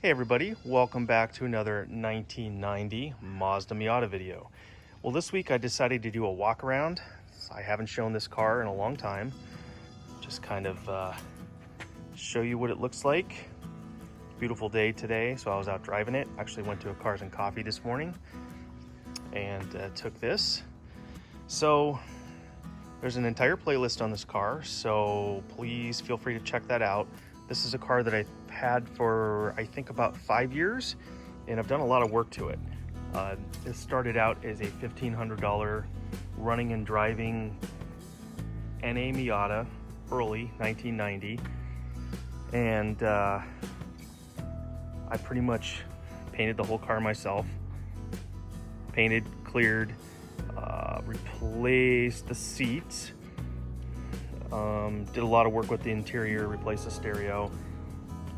Hey everybody, welcome back to another 1990 Mazda Miata video. Well, this week I decided to do a walk around. I haven't shown this car in a long time. Just kind of show you what it looks like. Beautiful day today, so I was out driving it. Actually went to a Cars and Coffee this morning and took this. So there's an entire playlist on this car, so please feel free to check that out. This is a car that I've had for, I think, about 5 years, and I've done a lot of work to it. This started out as a $1,500 running and driving NA Miata, early 1990, and I pretty much painted the whole car myself. Painted, cleared, replaced the seats, did a lot of work with the interior, replaced the stereo,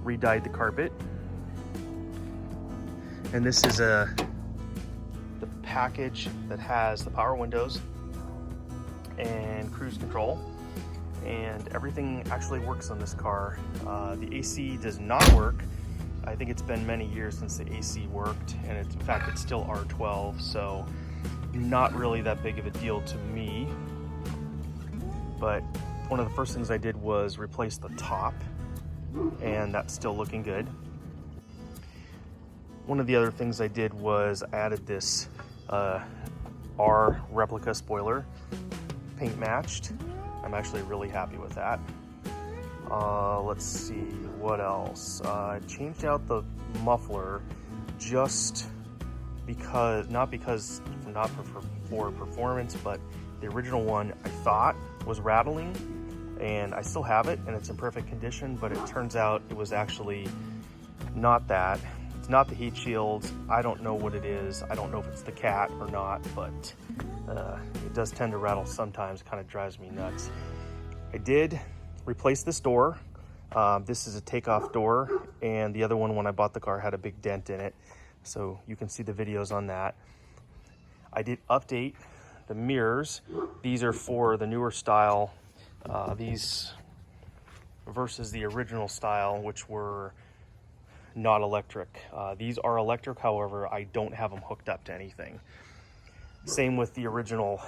re-dyed the carpet. And this is the package that has the power windows and cruise control, and everything actually works on this car. The AC does not work. I think it's been many years since the AC worked, and in fact it's still R12, so not really that big of a deal to me. But one of the first things I did was replace the top, and that's still looking good. One of the other things I did was I added this R replica spoiler, paint matched. I'm actually really happy with that. Let's see, what else? I changed out the muffler just because, not for performance, but the original one I thought was rattling, and I still have it and it's in perfect condition, but it turns out it was actually not that. It's not the heat shields. I don't know what it is. I don't know if it's the cat or not, but it does tend to rattle sometimes. It kind of drives me nuts. I did replace this door. This is a takeoff door, and the other one when I bought the car had a big dent in it, so you can see the videos on that. I did update the mirrors. These are for the newer style, these versus the original style, which were not electric. These are electric, however, I don't have them hooked up to anything. Same with the original.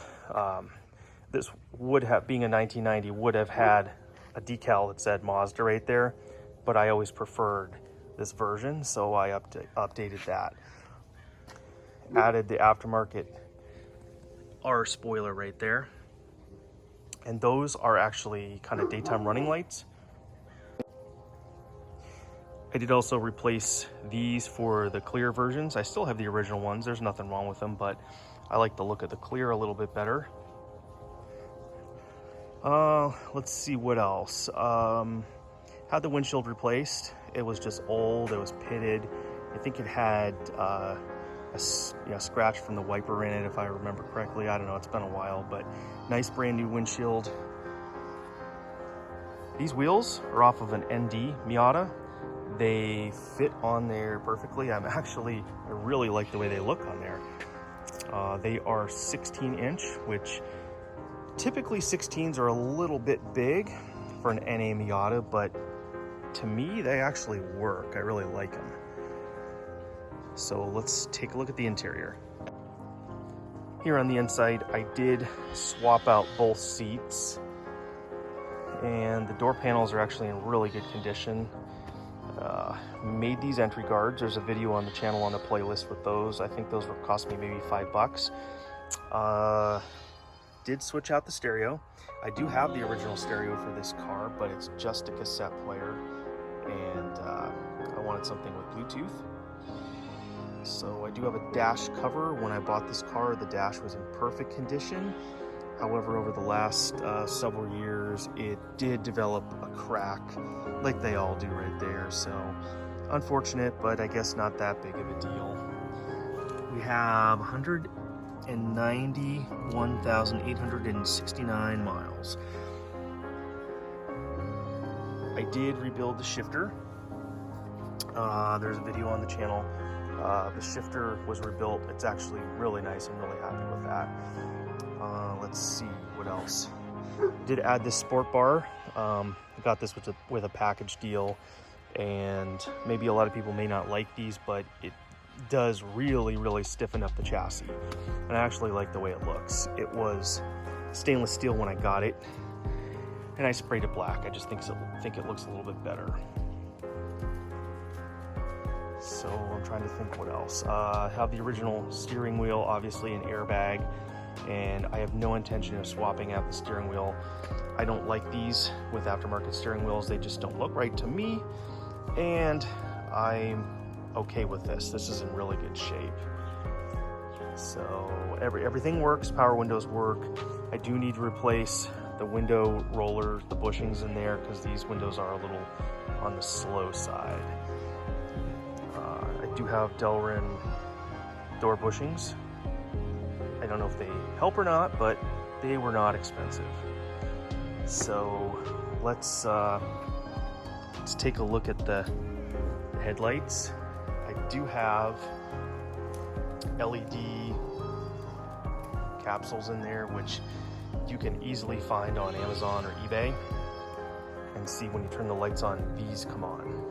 This would have, being a 1990, would have had a decal that said Mazda right there, but I always preferred this version, so I updated that. Added the aftermarket R spoiler right there, and those are actually kind of daytime running lights. I did also replace these for the clear versions. I still have the original ones, there's nothing wrong with them, but I like the look of the clear a little bit better. Let's see what else. Had the windshield replaced. It was just old, it was pitted. I think it had a scratch from the wiper in it, if I remember correctly. I don't know, it's been a while, but nice brand new windshield. These wheels are off of an ND Miata. They fit on there perfectly. I really like the way they look on there. They are 16-inch, which typically 16s are a little bit big for an NA Miata, but to me, they actually work. I really like them. So let's take a look at the interior. Here on the inside, I did swap out both seats, and the door panels are actually in really good condition. Made these entry guards. There's a video on the channel on the playlist with those. I think those would cost me maybe $5. Did switch out the stereo. I do have the original stereo for this car, but it's just a cassette player, and I wanted something with Bluetooth. So I do have a dash cover. When I bought this car, the dash was in perfect condition. However, over the last several years, it did develop a crack, like they all do right there. So unfortunate, but I guess not that big of a deal. We have 191,869 miles. I did rebuild the shifter. There's a video on the channel. The shifter was rebuilt. It's actually really nice. I'm really happy with that. Let's see what else. Did add this sport bar. Got this with a package deal. and maybe a lot of people may not like these, but it does really stiffen up the chassis, and I actually like the way it looks. It was stainless steel when I got it, and I sprayed it black. I just think it looks a little bit better. So I'm trying to think what else. I have the original steering wheel, obviously an airbag, and I have no intention of swapping out the steering wheel. I don't like these with aftermarket steering wheels. They just don't look right to me, and I'm okay with this. This is in really good shape. So everything works. Power windows work. I do need to replace the window rollers, the bushings in there, because these windows are a little on the slow side. I do have Delrin door bushings. I don't know if they help or not, but they were not expensive. So let's take a look at the headlights. I do have LED capsules in there, which you can easily find on Amazon or eBay, and see when you turn the lights on, these come on.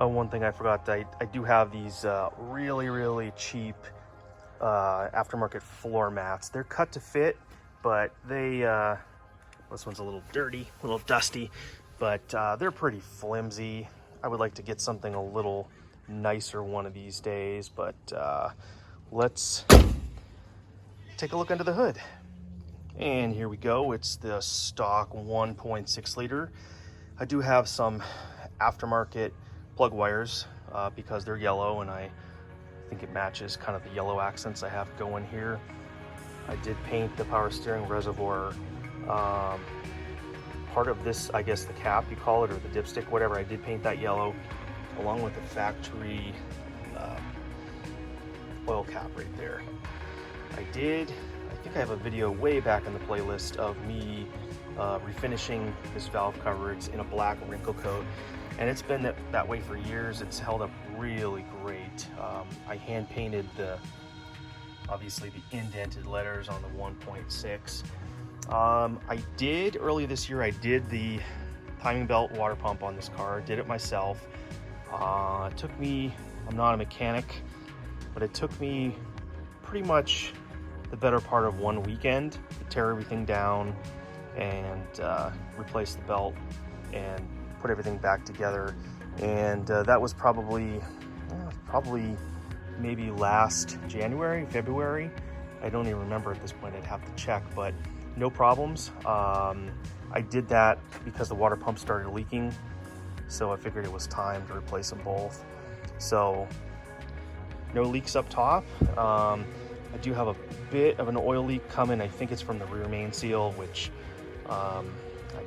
One thing I forgot, I do have these really cheap aftermarket floor mats. They're cut to fit, but they, this one's a little dirty, a little dusty, but they're pretty flimsy. I would like to get something a little nicer one of these days, but let's take a look under the hood. And here we go. It's the stock 1.6 liter. I do have some aftermarket plug wires because they're yellow, and I think it matches kind of the yellow accents I have going here. I did paint the power steering reservoir part of this, I guess the cap you call it, or the dipstick, whatever. I did paint that yellow along with the factory oil cap right there. I think I have a video way back in the playlist of me refinishing this valve cover. It's in a black wrinkle coat, and it's been that way for years. It's held up really great. I hand painted obviously the indented letters on the 1.6. I did earlier this year, I did the timing belt water pump on this car. Did it myself. It took me, I'm not a mechanic, but it took me pretty much the better part of one weekend to tear everything down and replace the belt and put everything back together. And that was probably maybe last January, February. I don't even remember at this point. I'd have to check, but no problems. I did that because the water pump started leaking, so I figured it was time to replace them both. So no leaks up top. I do have a bit of an oil leak coming. I think it's from the rear main seal, which I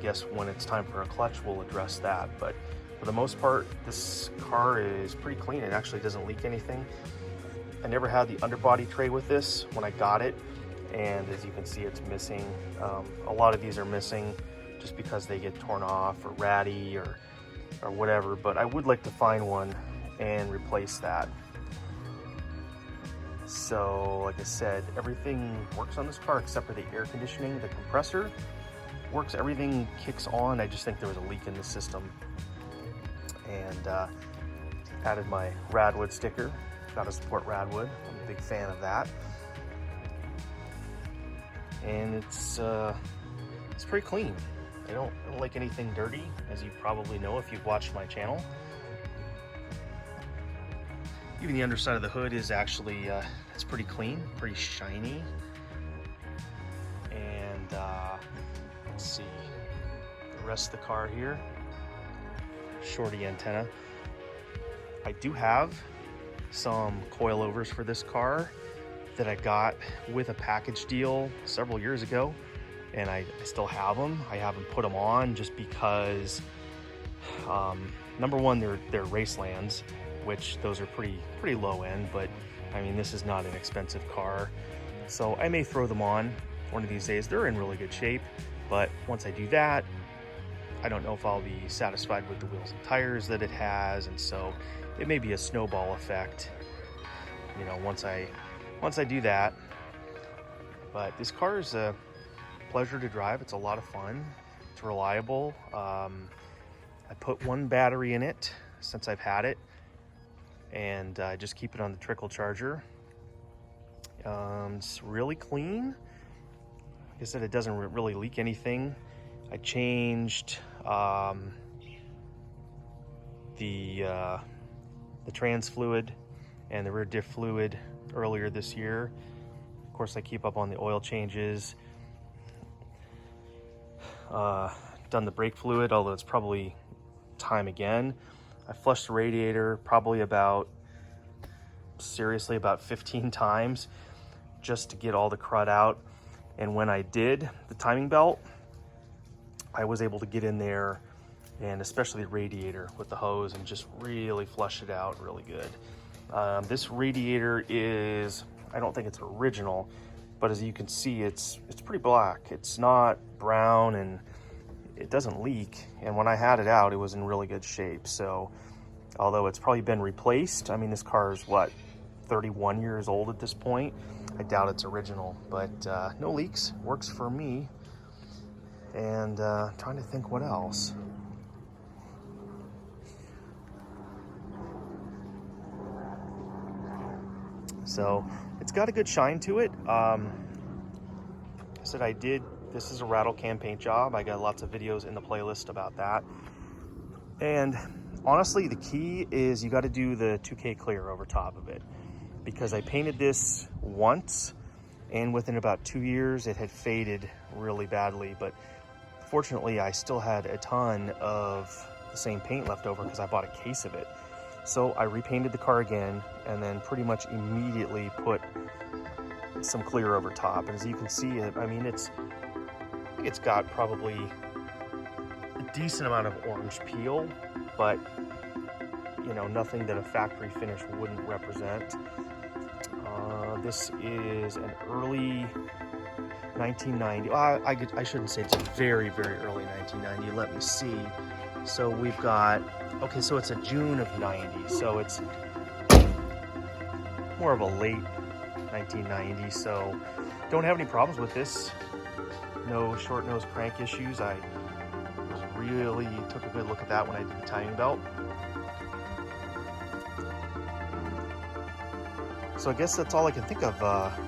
guess when it's time for a clutch, we'll address that. But for the most part, this car is pretty clean. It actually doesn't leak anything. I never had the underbody tray with this when I got it, and as you can see, it's missing. A lot of these are missing just because they get torn off or ratty or whatever, but I would like to find one and replace that. So like I said, everything works on this car except for the air conditioning. The compressor works, everything kicks on. I just think there was a leak in the system. And added my Radwood sticker. Gotta support Radwood. I'm a big fan of that. And it's pretty clean. I don't like anything dirty, as you probably know if you've watched my channel. Even the underside of the hood is actually it's pretty clean, pretty shiny. And let's see, the rest of the car here, shorty antenna. I do have some coilovers for this car that I got with a package deal several years ago, and I still have them. I haven't put them on just because number one, they're Racelands, which those are pretty low end, but I mean, this is not an expensive car, so I may throw them on one of these days. They're in really good shape, but once I do that, I don't know if I'll be satisfied with the wheels and tires that it has, and so it may be a snowball effect, you know, once I do that. But this car is a pleasure to drive. It's a lot of fun. It's reliable. I put one battery in it since I've had it, and I just keep it on the trickle charger. It's really clean. Like I said, it doesn't really leak anything. I changed the trans fluid and the rear diff fluid earlier this year. Of course, I keep up on the oil changes. Done the brake fluid, although it's probably time again. I flushed the radiator probably about 15 times just to get all the crud out. And when I did the timing belt, I was able to get in there, and especially the radiator with the hose, and just really flush it out really good. This radiator is, I don't think it's original, but as you can see, it's pretty black. It's not brown, and it doesn't leak. And when I had it out, it was in really good shape. So although it's probably been replaced, I mean, this car is what, 31 years old at this point. I doubt it's original, but no leaks, works for me. And trying to think what else. So it's got a good shine to it. I said this is a rattle can paint job. I got lots of videos in the playlist about that. And honestly, the key is you got to do the 2K clear over top of it, because I painted this once, and within about 2 years it had faded really badly. But fortunately, I still had a ton of the same paint left over because I bought a case of it. So I repainted the car again, and then pretty much immediately put some clear over top. And as you can see, I mean, I think it's got probably a decent amount of orange peel, but you know, nothing that a factory finish wouldn't represent. This is an early 1990. I shouldn't say it's a very, very early 1990. Let me see. So we've got, okay, so it's a June of 90. So it's more of a late 1990. So don't have any problems with this. No short nose crank issues. I really took a good look at that when I did the timing belt. So I guess that's all I can think of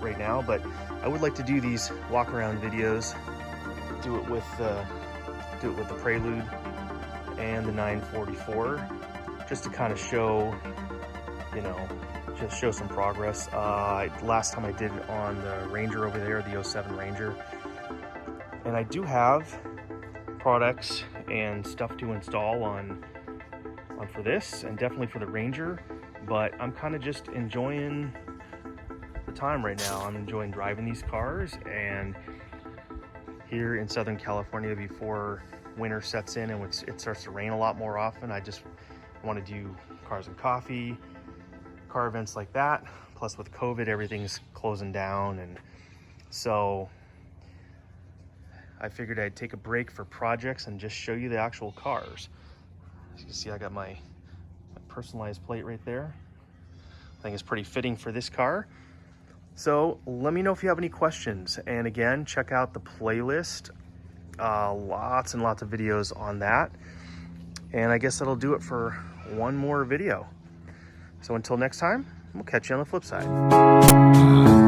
right now, but I would like to do these walk around videos, do it with the Prelude and the 944, just to kind of show, you know, just show some progress. Last time I did it on the Ranger over there, the 07 Ranger. And I do have products and stuff to install on for this, and definitely for the Ranger, but I'm kind of just enjoying the time right now. I'm enjoying driving these cars, and here in Southern California, before winter sets in and it starts to rain a lot more often, I just want to do cars and coffee, car events like that. Plus with COVID, everything's closing down, and so I figured I'd take a break for projects and just show you the actual cars. As you can see, I got my personalized plate right there. I think it's pretty fitting for this car. So let me know if you have any questions. And again, check out the playlist. Lots and lots of videos on that. And I guess that'll do it for one more video. So until next time, we'll catch you on the flip side.